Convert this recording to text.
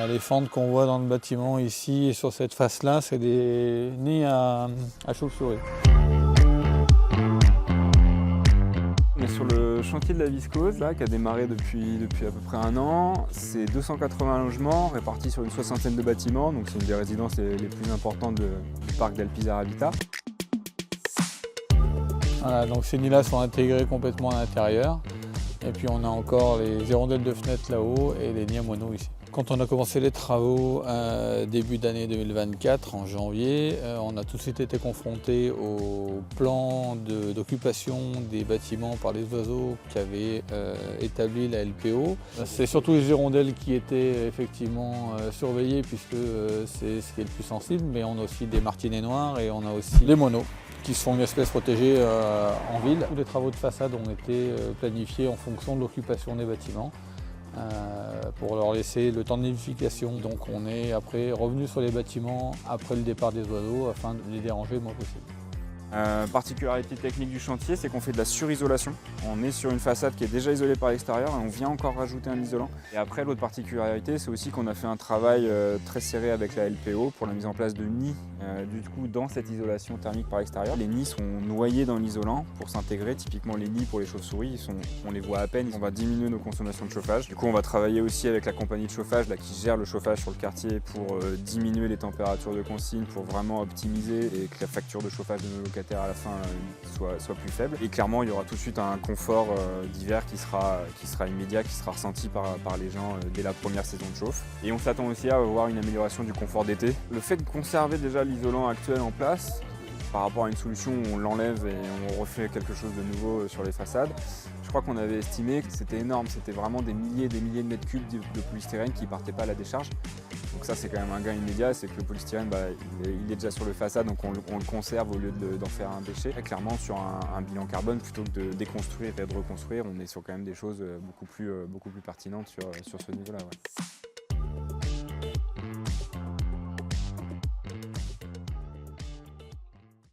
Les fentes qu'on voit dans le bâtiment ici et sur cette face-là, c'est des nids à chauves-souris. On est sur le chantier de la viscose là, qui a démarré depuis à peu près 1 an. C'est 280 logements répartis sur une 60aine de bâtiments, donc c'est une des résidences les plus importantes du parc d'Alpizar Habitat. Voilà, donc ces nids-là sont intégrés complètement à l'intérieur. Et puis on a encore les hirondelles de fenêtre là-haut et les nids à moineaux ici. Quand on a commencé les travaux début d'année 2024, en janvier, on a tout de suite été confronté au plan d'occupation des bâtiments par les oiseaux qu'avait établi la LPO. C'est surtout les hirondelles qui étaient effectivement surveillées puisque c'est ce qui est le plus sensible, mais on a aussi des martinets noirs et on a aussi les moineaux, qui sont une espèce protégée en ville. Tous les travaux de façade ont été planifiés en fonction de l'occupation des bâtiments pour leur laisser le temps de nidification. Donc on est après revenu sur les bâtiments après le départ des oiseaux afin de les déranger le moins possible. Particularité technique du chantier, c'est qu'on fait de la surisolation. On est sur une façade qui est déjà isolée par l'extérieur et on vient encore rajouter un isolant. Et après, l'autre particularité, c'est aussi qu'on a fait un travail très serré avec la LPO pour la mise en place de nids du coup dans cette isolation thermique par l'extérieur. Les nids sont noyés dans l'isolant pour s'intégrer. Typiquement les nids pour les chauves-souris, on les voit à peine. On va diminuer nos consommations de chauffage. Du coup, on va travailler aussi avec la compagnie de chauffage là, qui gère le chauffage sur le quartier pour diminuer les températures de consigne, pour vraiment optimiser et que la facture de chauffage de nos locataires à la fin soit plus faible. Et clairement, il y aura tout de suite un confort d'hiver qui sera immédiat, qui sera ressenti par les gens dès la première saison de chauffe. Et on s'attend aussi à avoir une amélioration du confort d'été. Le fait de conserver déjà l'isolant actuel en place, par rapport à une solution où on l'enlève et on refait quelque chose de nouveau sur les façades, je crois qu'on avait estimé que c'était énorme, c'était vraiment des milliers de mètres cubes de polystyrène qui ne partaient pas à la décharge. Donc ça c'est quand même un gain immédiat, c'est que le polystyrène il est déjà sur le façade, donc on le conserve au lieu d'en faire un déchet. Et clairement sur un bilan carbone, plutôt que de déconstruire et de reconstruire, on est sur quand même des choses beaucoup plus pertinentes sur ce niveau-là. Ouais.